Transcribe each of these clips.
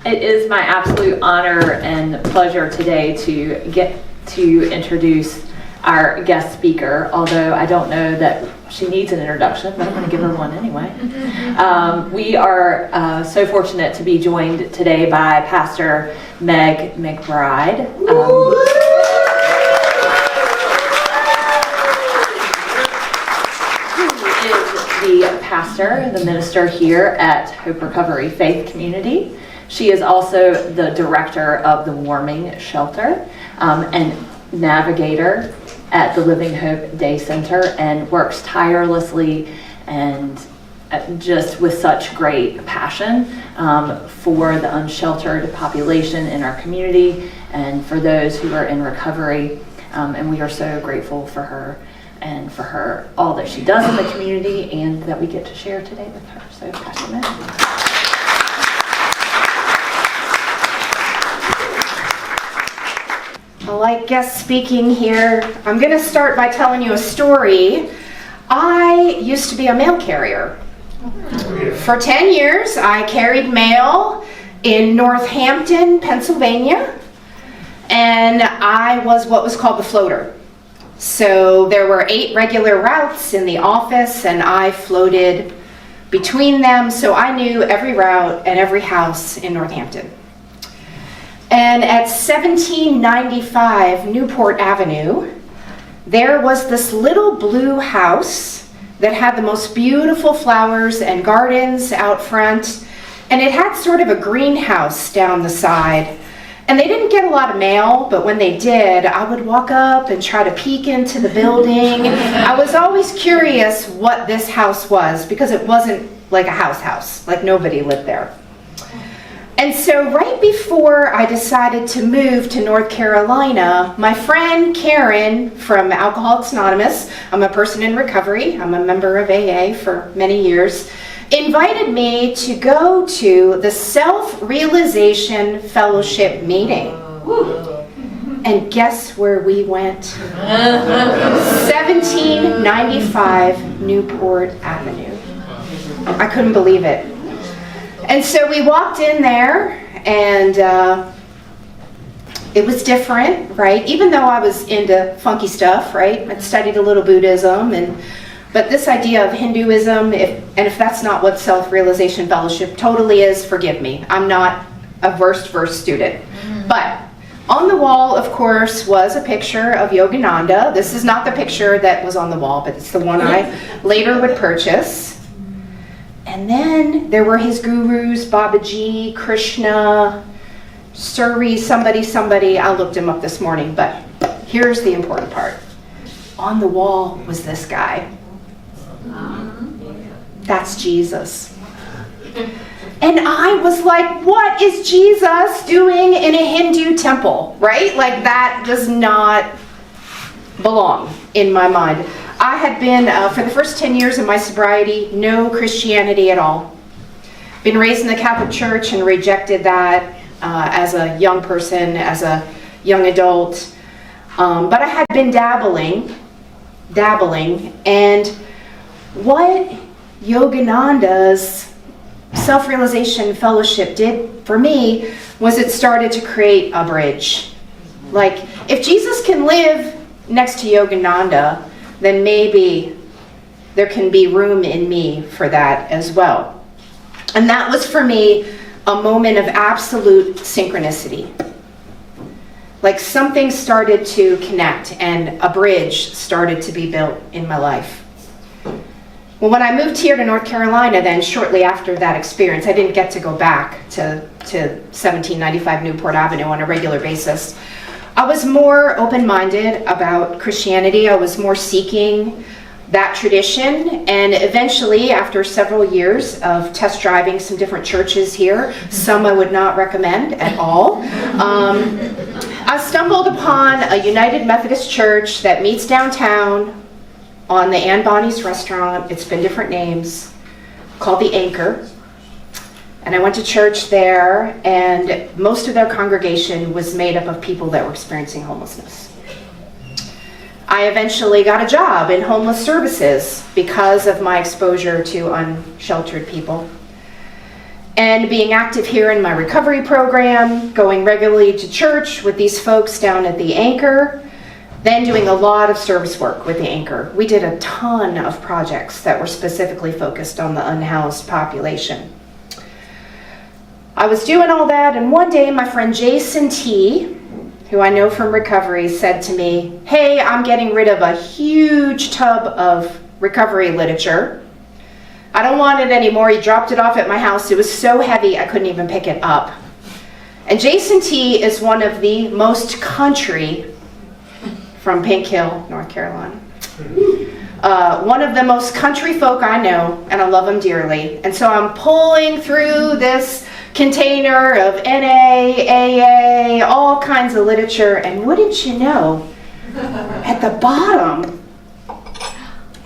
It is my absolute honor and pleasure today to get to introduce our guest speaker, although I don't know that she needs an introduction, but I'm going to give her one anyway. We are so fortunate to be joined today by Pastor Meg McBride. Who is the pastor, the minister here at Hope Recovery Faith Community. She is also the director of the warming shelter and navigator at the Living Hope Day Center, and works tirelessly and just with such great passion for the unsheltered population in our community and for those who are in recovery. And we are so grateful for her and for her, all that she does in the community and that we get to share today with her. So, Pastor Meg. I like guest speaking here. I'm going to start by telling you a story. I used to be a mail carrier. For 10 years, I carried mail in Northampton, Pennsylvania, and I was what was called the floater. So there were 8 regular routes in the office, and I floated between them, so I knew every route and every house in Northampton. And at 1795 Newport Avenue, there was this little blue house that had the most beautiful flowers and gardens out front, and it had sort of a greenhouse down the side. And they didn't get a lot of mail, but when they did, I would walk up and try to peek into the building. I was always curious what this house was, because it wasn't like a house, like nobody lived there. And so right before I decided to move to North Carolina, my friend Karen from Alcoholics Anonymous, I'm a person in recovery, I'm a member of AA for many years, invited me to go to the Self-Realization Fellowship meeting. And guess where we went? 1795 Newport Avenue. I couldn't believe it. And so we walked in there, and it was different, right? Even though I was into funky stuff, right? I'd studied a little Buddhism, but this idea of Hinduism, if that's not what Self-Realization Fellowship totally is, forgive me. I'm not a verse student. But on the wall, of course, was a picture of Yogananda. This is not the picture that was on the wall, but it's the one I later would purchase. And then there were his gurus, Babaji, Krishna, Suri, somebody. I looked him up this morning, but here's the important part. On the wall was this guy. That's Jesus. And I was like, what is Jesus doing in a Hindu temple, right? Like, that does not belong in my mind. I had been, for the first 10 years of my sobriety, no Christianity at all. Been raised in the Catholic Church and rejected that as a young person, as a young adult. But I had been dabbling, and what Yogananda's Self-Realization Fellowship did for me was it started to create a bridge. Like, if Jesus can live next to Yogananda, then maybe there can be room in me for that as well. And that was for me a moment of absolute synchronicity. Like, something started to connect and a bridge started to be built in my life. Well, when I moved here to North Carolina, then shortly after that experience, I didn't get to go back to 1795 Newport Avenue on a regular basis. I was more open-minded about Christianity. I was more seeking that tradition. And eventually, after several years of test driving some different churches here, some I would not recommend at all, I stumbled upon a United Methodist church that meets downtown on the Ann Bonny's restaurant. It's been different names, called the Anchor. And I went to church there, and most of their congregation was made up of people that were experiencing homelessness. I eventually got a job in homeless services because of my exposure to unsheltered people. And being active here in my recovery program, going regularly to church with these folks down at the Anchor, then doing a lot of service work with the Anchor. We did a ton of projects that were specifically focused on the unhoused population. I was doing all that, and one day my friend Jason T., who I know from recovery, said to me, hey, I'm getting rid of a huge tub of recovery literature. I don't want it anymore. He dropped it off at my house. It was so heavy I couldn't even pick it up. And Jason T. is one of the most country from Pink Hill, North Carolina. One of the most country folk I know, and I love him dearly. And so I'm pulling through this container of NA, AA, all kinds of literature, and wouldn't you know, at the bottom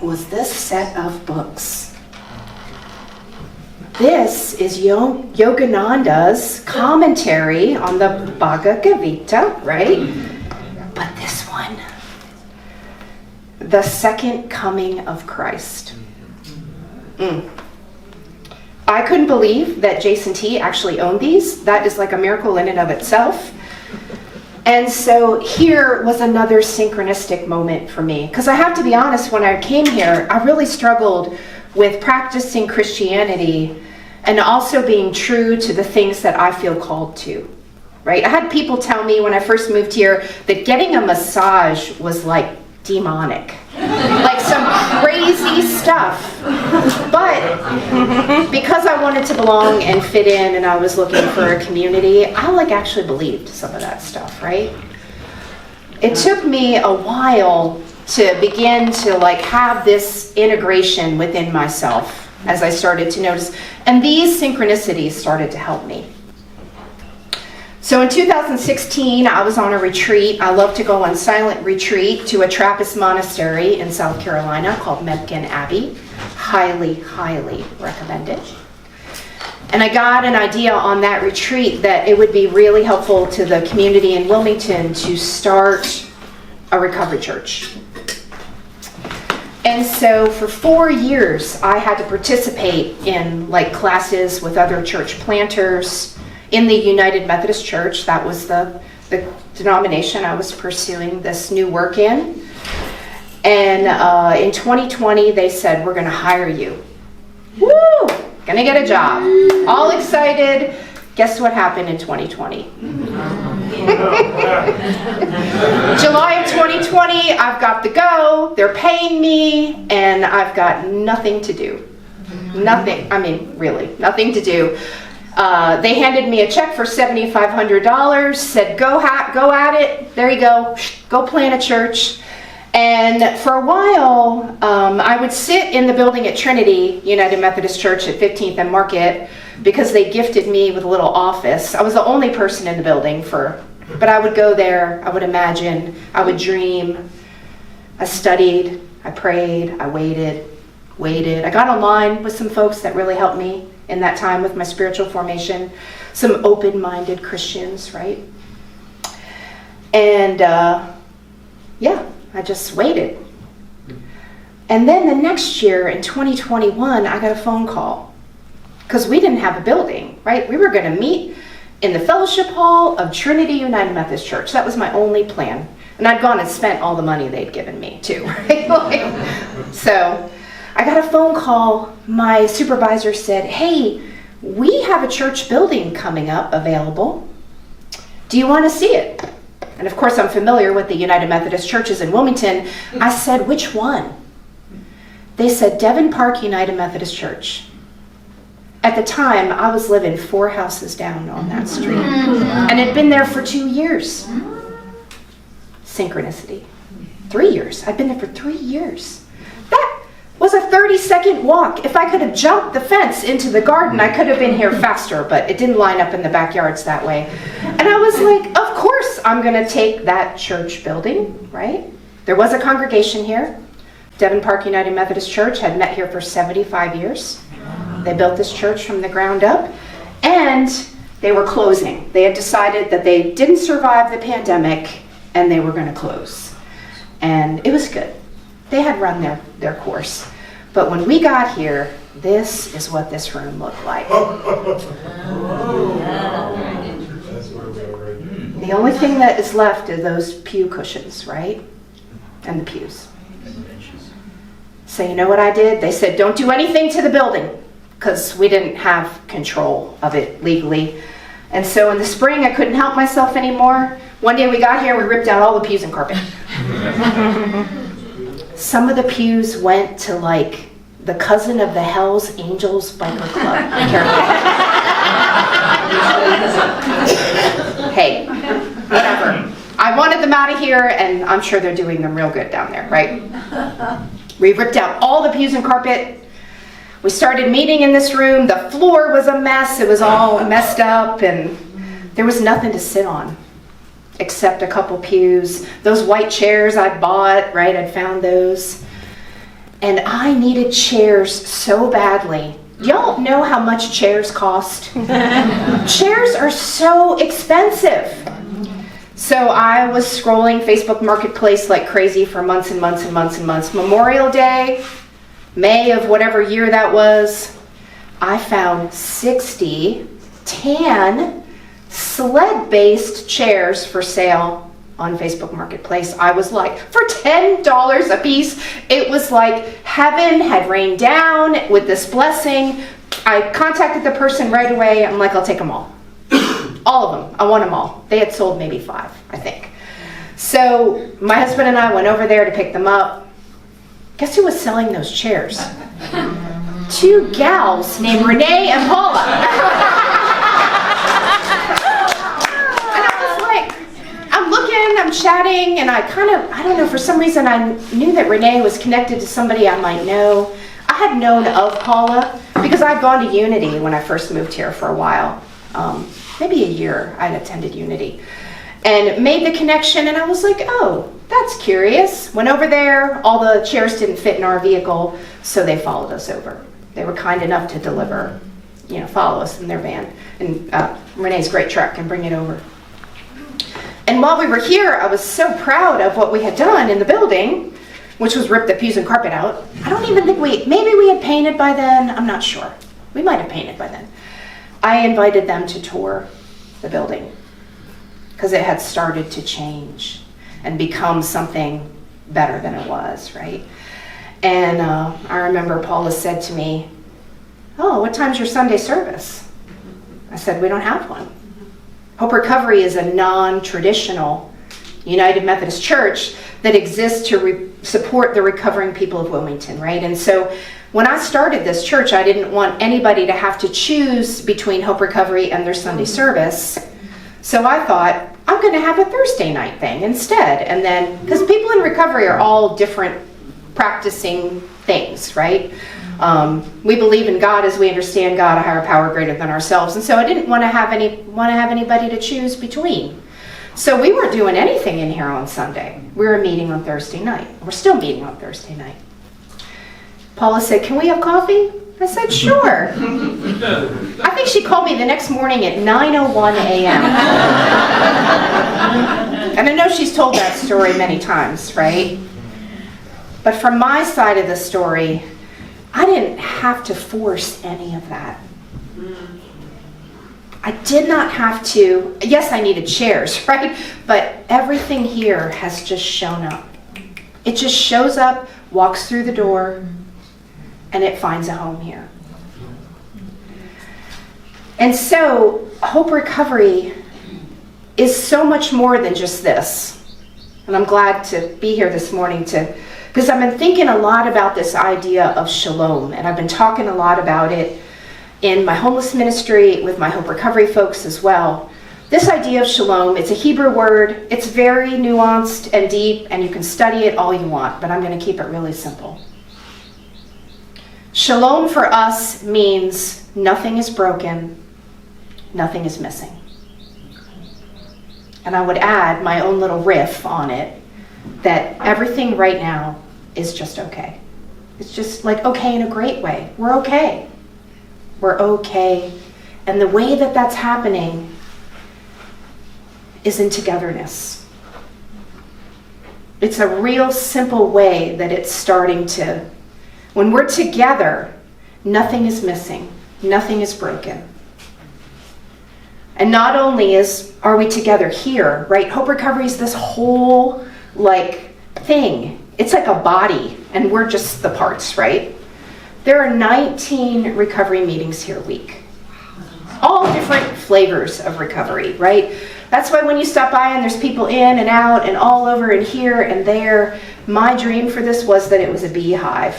was this set of books. This is Yogananda's commentary on the Bhagavad Gita, right? But this one, The Second Coming of Christ. I couldn't believe that Jason T. actually owned these. That is like a miracle in and of itself. And so here was another synchronistic moment for me. Because I have to be honest, when I came here, I really struggled with practicing Christianity and also being true to the things that I feel called to. Right? I had people tell me when I first moved here that getting a massage was like demonic. Like some crazy stuff. But because I wanted to belong and fit in and I was looking for a community, I actually believed some of that stuff, right? It took me a while to begin to have this integration within myself as I started to notice. And these synchronicities started to help me. So in 2016, I was on a retreat. I love to go on silent retreat to a Trappist monastery in South Carolina called Mebkin Abbey. Highly, highly recommended. And I got an idea on that retreat that it would be really helpful to the community in Wilmington to start a recovery church. And so for 4 years, I had to participate in like classes with other church planters in the United Methodist Church. That was the denomination I was pursuing this new work in. And in 2020, they said, we're going to hire you. Woo! Gonna get a job. All excited. Guess what happened in 2020? July of 2020, I've got the go. They're paying me, and I've got nothing to do. Nothing. I mean, really, nothing to do. They handed me a check for $7,500, said, go at it. There you go. Go plant a church. And for a while, I would sit in the building at Trinity United Methodist Church at 15th and Market because they gifted me with a little office. I was the only person in the building but I would go there, I would imagine, I would dream. I studied, I prayed, I waited. I got online with some folks that really helped me in that time with my spiritual formation. Some open-minded Christians, right? And I just waited. And then the next year, in 2021, I got a phone call. Because we didn't have a building, right? We were going to meet in the fellowship hall of Trinity United Methodist Church. That was my only plan. And I'd gone and spent all the money they'd given me, too. Right? So I got a phone call. My supervisor said, hey, we have a church building coming up available. Do you want to see it? And of course, I'm familiar with the United Methodist churches in Wilmington. I said, which one? They said, Devon Park United Methodist Church. At the time, I was living 4 houses down on that street. And had been there for 2 years. Synchronicity. 3 years. I'd been there for 3 years. That was a 30-second walk. If I could have jumped the fence into the garden, I could have been here faster, but it didn't line up in the backyards that way. And I was like, of course I'm going to take that church building, right? There was a congregation here. Devon Park United Methodist Church had met here for 75 years. They built this church from the ground up, and they were closing. They had decided that they didn't survive the pandemic, and they were going to close. And it was good. They had run their course. But when we got here, this is what this room looked like. The only thing that is left are those pew cushions, right? And the pews. So you know what I did? They said, don't do anything to the building, because we didn't have control of it legally. And so in the spring, I couldn't help myself anymore. One day we got here, we ripped out all the pews and carpet. Some of the pews went to like the cousin of the Hells Angels Biker Club. Hey, whatever. I wanted them out of here, and I'm sure they're doing them real good down there, right? We ripped out all the pews and carpet. We started meeting in this room. The floor was a mess. It was all messed up, and there was nothing to sit on except a couple pews. Those white chairs I'd bought, right? I'd found those. And I needed chairs so badly. Y'all know how much chairs cost? Chairs are so expensive. So I was scrolling Facebook Marketplace like crazy for months and months and months and months. Memorial Day, May of whatever year that was, I found 60 tan sled-based chairs for sale on Facebook Marketplace. I was like, for $10 a piece, it was like heaven had rained down with this blessing. I contacted the person right away. I'm like, I'll take them all. All of them. I want them all. They had sold maybe 5, I think. So my husband and I went over there to pick them up. Guess who was selling those chairs? 2 gals named Renee and Paula. And I was like, I'm looking, I'm chatting, and I don't know, for some reason I knew that Renee was connected to somebody I might know. I had known of Paula because I'd gone to Unity when I first moved here for a while. Maybe a year I'd attended Unity. And made the connection, and I was like, oh, that's curious. Went over there, all the chairs didn't fit in our vehicle, so they followed us over. They were kind enough to deliver. follow us in their van. And Renee's great truck, and bring it over. And while we were here, I was so proud of what we had done in the building, which was rip the pews and carpet out. I don't even think maybe we had painted by then. I'm not sure. We might have painted by then. I invited them to tour the building because it had started to change and become something better than it was, right? And I remember Paula said to me, "Oh, what time's your Sunday service?" I said, "We don't have one." Hope Recovery is a non-traditional United Methodist Church that exists to support the recovering people of Wilmington, right? And so when I started this church, I didn't want anybody to have to choose between Hope Recovery and their Sunday service. So I thought, I'm going to have a Thursday night thing instead. And then, because people in recovery are all different practicing things, right? We believe in God as we understand God, a higher power greater than ourselves. And so I didn't want to have anybody to choose between. So we weren't doing anything in here on Sunday. We were meeting on Thursday night. We're still meeting on Thursday night. Paula said, "Can we have coffee?" I said, "Sure." I think she called me the next morning at 9:01 a.m. And I know she's told that story many times, right? But from my side of the story, I didn't have to force any of that. I did not have to. Yes, I needed chairs, right? But everything here has just shown up. It just shows up, walks through the door, and it finds a home here. And so, Hope Recovery is so much more than just this. And I'm glad to be here this morning because I've been thinking a lot about this idea of shalom, and I've been talking a lot about it in my homeless ministry with my Hope Recovery folks as well. This idea of shalom, it's a Hebrew word. It's very nuanced and deep, and you can study it all you want, but I'm going to keep it really simple. Shalom for us means nothing is broken, nothing is missing. And I would add my own little riff on it, that everything right now is just okay. It's just like okay in a great way. We're okay. We're okay. And the way that that's happening is in togetherness. It's a real simple way that it's starting to, when we're together, nothing is missing, nothing is broken. And not only are we together here, right? Hope Recovery is this whole thing. It's like a body, and we're just the parts, right? There are 19 recovery meetings here a week. All different flavors of recovery, right? That's why when you stop by and there's people in and out and all over and here and there, my dream for this was that it was a beehive.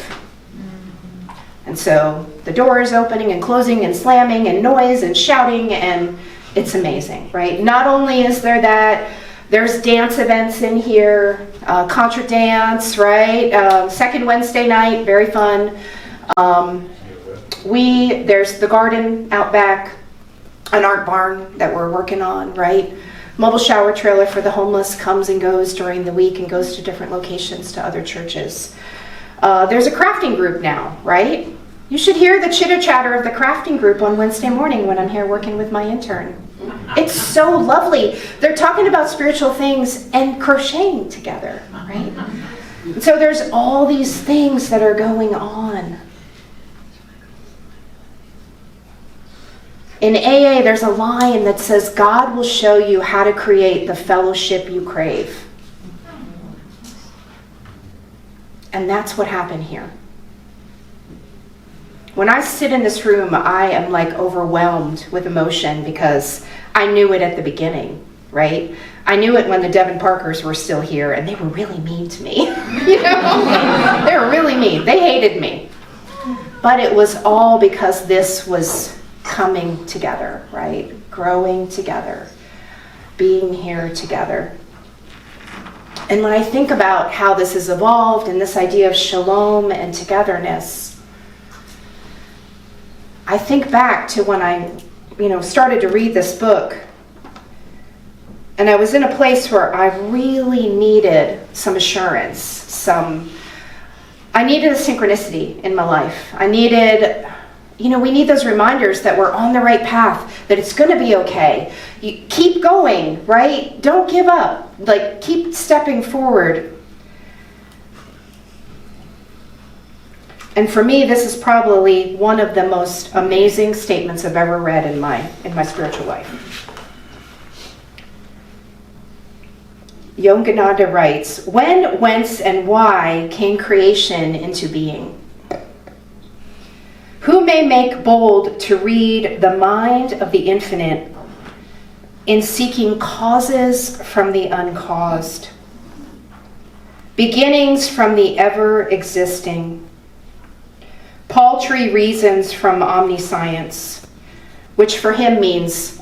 And so the door is opening and closing and slamming and noise and shouting, and it's amazing, right? Not only is there that, there's dance events in here, contra dance, right? Second Wednesday night, very fun. There's the garden out back, an art barn that we're working on, right? Mobile shower trailer for the homeless comes and goes during the week and goes to different locations to other churches. There's a crafting group now, right? You should hear the chitter-chatter of the crafting group on Wednesday morning when I'm here working with my intern. It's so lovely. They're talking about spiritual things and crocheting together, right? And so there's all these things that are going on. In AA, there's a line that says, God will show you how to create the fellowship you crave. And that's what happened here. When I sit in this room, I am overwhelmed with emotion because I knew it at the beginning, right? I knew it when the Devon Parkers were still here, and they were really mean to me. They were really mean. They hated me. But it was all because this was coming together, right? Growing together, being here together. And when I think about how this has evolved and this idea of shalom and togetherness, I think back to when I, started to read this book, and I was in a place where I really needed some assurance, I needed a synchronicity in my life. I needed, we need those reminders that we're on the right path, that it's going to be okay. You keep going, right? Don't give up. Like, keep stepping forward. And for me, this is probably one of the most amazing statements I've ever read in my spiritual life. Yogananda writes, "When, whence, and why came creation into being? Who may make bold to read the mind of the infinite in seeking causes from the uncaused, beginnings from the ever-existing, paltry reasons from omniscience," which for him means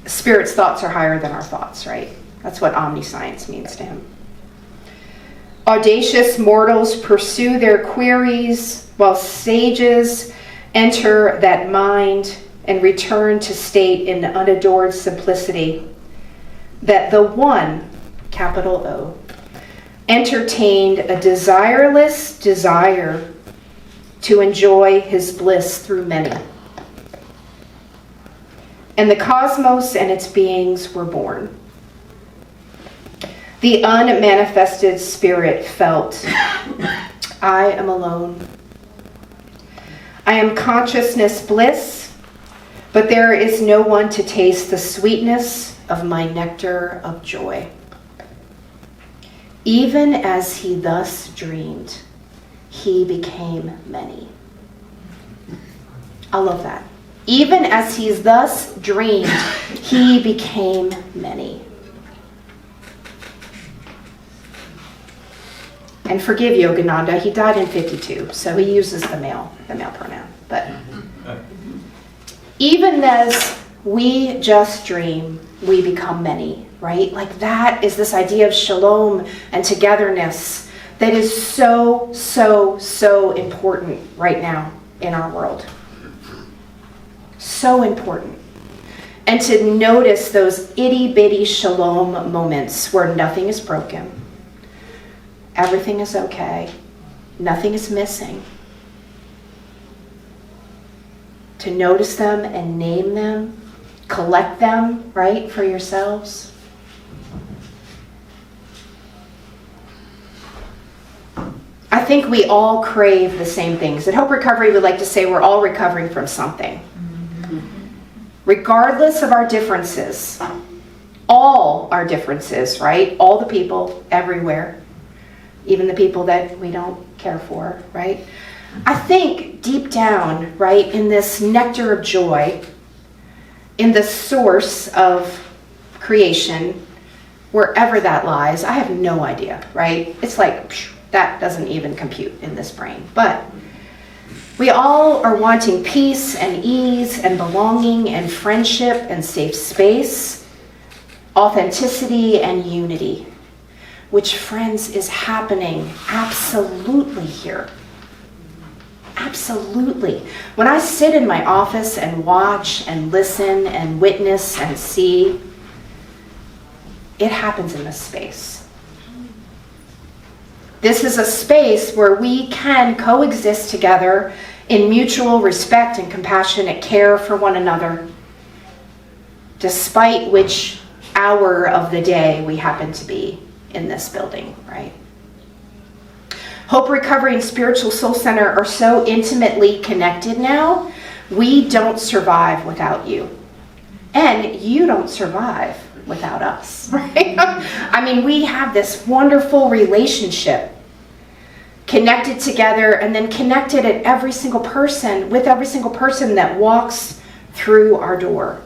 Spirit's thoughts are higher than our thoughts, right? That's what omniscience means to him. "Audacious mortals pursue their queries, while sages enter that mind and return to state in unadored simplicity, that the One, capital O, entertained a desireless desire to enjoy his bliss through many. And the cosmos and its beings were born. The unmanifested spirit felt, I am alone. I am consciousness bliss, but there is no one to taste the sweetness of my nectar of joy. Even as he thus dreamed, he became many." I love that. Even as he thus dreamed, he became many. And forgive Yogananda, he died in 52, so he uses the male pronoun. But even as we just dream, we become many, right? Like, that is this idea of shalom and togetherness that is so, so, so important right now in our world. So important. And to notice those itty-bitty shalom moments where nothing is broken, everything is okay, nothing is missing. To notice them and name them, collect them, right, for yourselves. I think we all crave the same things. At Hope Recovery, we like to say we're all recovering from something. Regardless of our differences, all our differences, right? All the people everywhere, even the people that we don't care for, right? I think deep down, right, in this nectar of joy, in the source of creation, wherever that lies, I have no idea, right? It's like, that doesn't even compute in this brain. But we all are wanting peace and ease and belonging and friendship and safe space, authenticity and unity, which, friends, is happening absolutely here. Absolutely. When I sit in my office and watch and listen and witness and see, it happens in this space. This is a space where we can coexist together in mutual respect and compassionate care for one another, despite which hour of the day we happen to be in this building, right? Hope Recovery and Spiritual Soul Center are so intimately connected now, we don't survive without you. And you don't survive without us, right? I mean, we have this wonderful relationship, connected together and then connected at every single person, with every single person that walks through our door.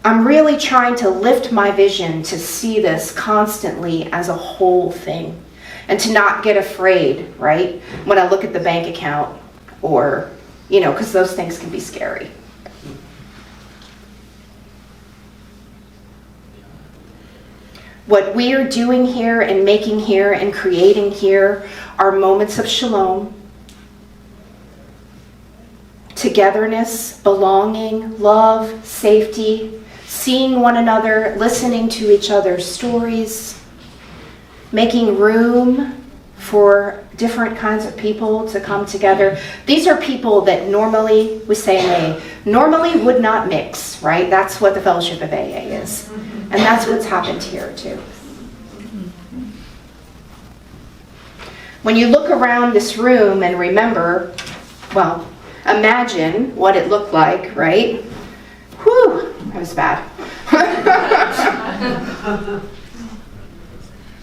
I'm really trying to lift my vision to see this constantly as a whole thing and to not get afraid, right? When I look at the bank account or, because those things can be scary. What we are doing here and making here and creating here are moments of shalom, togetherness, belonging, love, safety, seeing one another, listening to each other's stories, making room for different kinds of people to come together. These are people that normally, we say in AA, normally would not mix, right? That's what the Fellowship of AA is. And that's what's happened here too. When you look around this room and remember, well, imagine what it looked like, right? Whew, that was bad.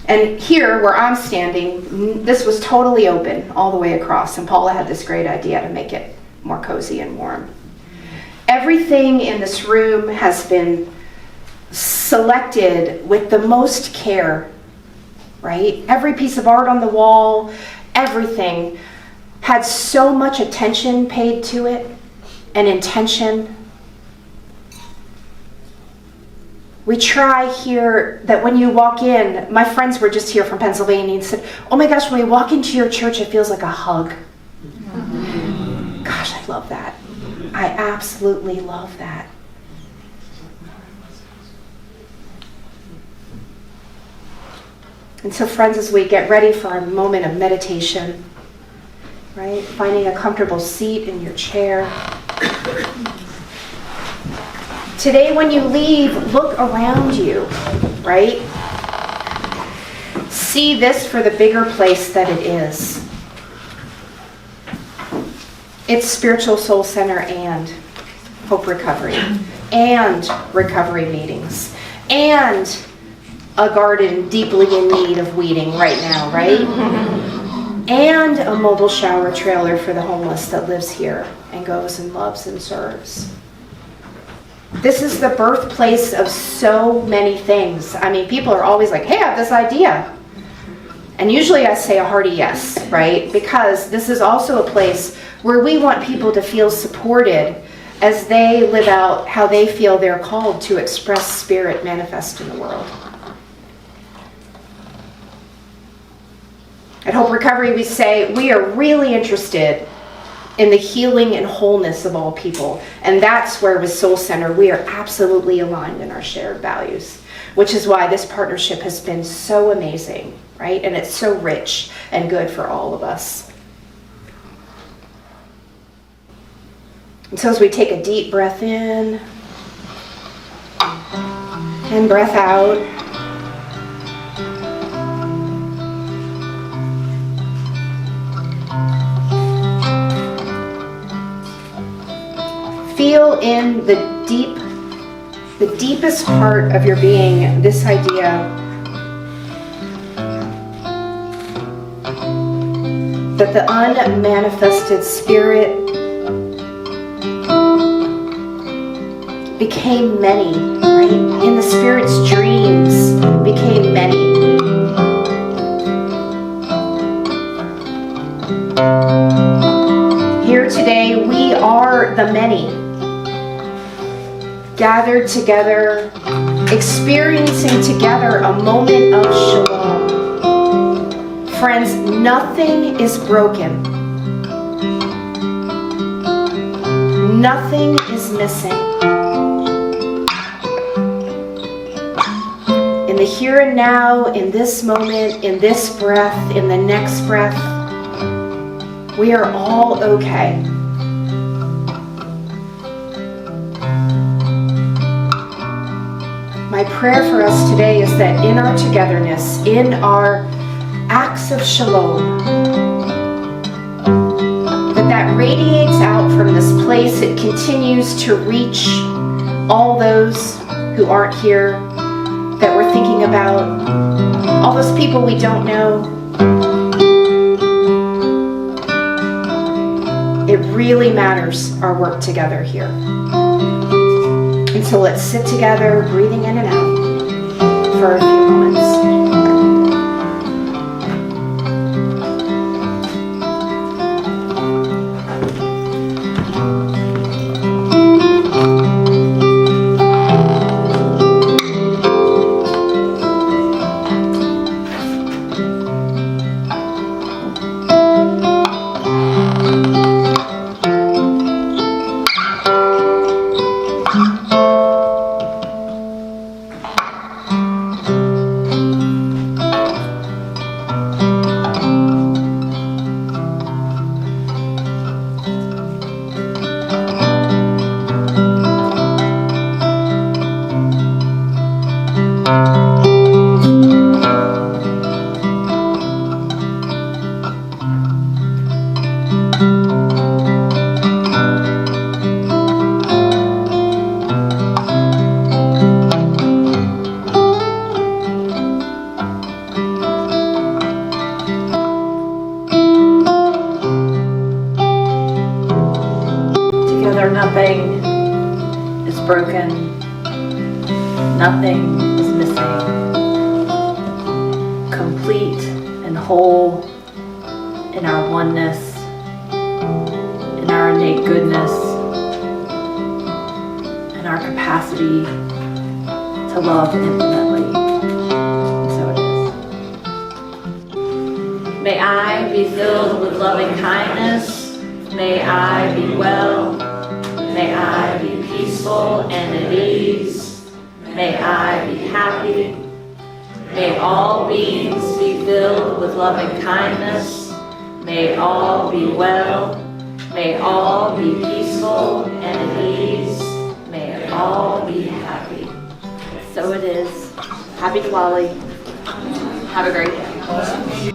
And here, where I'm standing, this was totally open all the way across, and Paula had this great idea to make it more cozy and warm. Everything in this room has been selected with the most care, right? Every piece of art on the wall, everything had so much attention paid to it and intention. We try here that when you walk in, my friends were just here from Pennsylvania and said, oh my gosh, when we walk into your church, it feels like a hug. Gosh, I love that. I absolutely love that. And so friends, as we get ready for a moment of meditation, right, finding a comfortable seat in your chair. Today when you leave, look around you, right? See this for the bigger place that it is. It's Spiritual Soul Center and Hope Recovery and recovery meetings and a garden deeply in need of weeding right now, right? And a mobile shower trailer for the homeless that lives here and goes and loves and serves. This is the birthplace of so many things. I mean, people are always like, hey, I have this idea. And usually I say a hearty yes, right? Because this is also a place where we want people to feel supported as they live out how they feel they're called to express spirit manifest in the world. At Hope Recovery, we say we are really interested in the healing and wholeness of all people. And that's where with Soul Center, we are absolutely aligned in our shared values, which is why this partnership has been so amazing, right? And it's so rich and good for all of us. And so as we take a deep breath in and breath out, feel in the deepest part of your being this idea that the unmanifested spirit became many, right? In the spirit's dreams became many. Here today we are the many, gathered together, experiencing together a moment of shalom. Friends, nothing is broken. Nothing is missing. In the here and now, in this moment, in this breath, in the next breath, we are all okay. My prayer for us today is that in our togetherness, in our acts of shalom, that radiates out from this place. It continues to reach all those who aren't here, that we're thinking about, all those people we don't know. It really matters, our work together here. And so let's sit together, breathing in and out for a few moments. Together nothing is broken, nothing is missing. Complete and whole in our oneness, in our innate goodness, in our capacity to love infinitely. And so it is. May I be filled with loving kindness. May I be well. May I be peaceful and at ease. May I be happy. May all beings be filled with loving kindness. May all be well. May all be peaceful and at ease. May all be happy. So it is. Happy Diwali. Have a great day.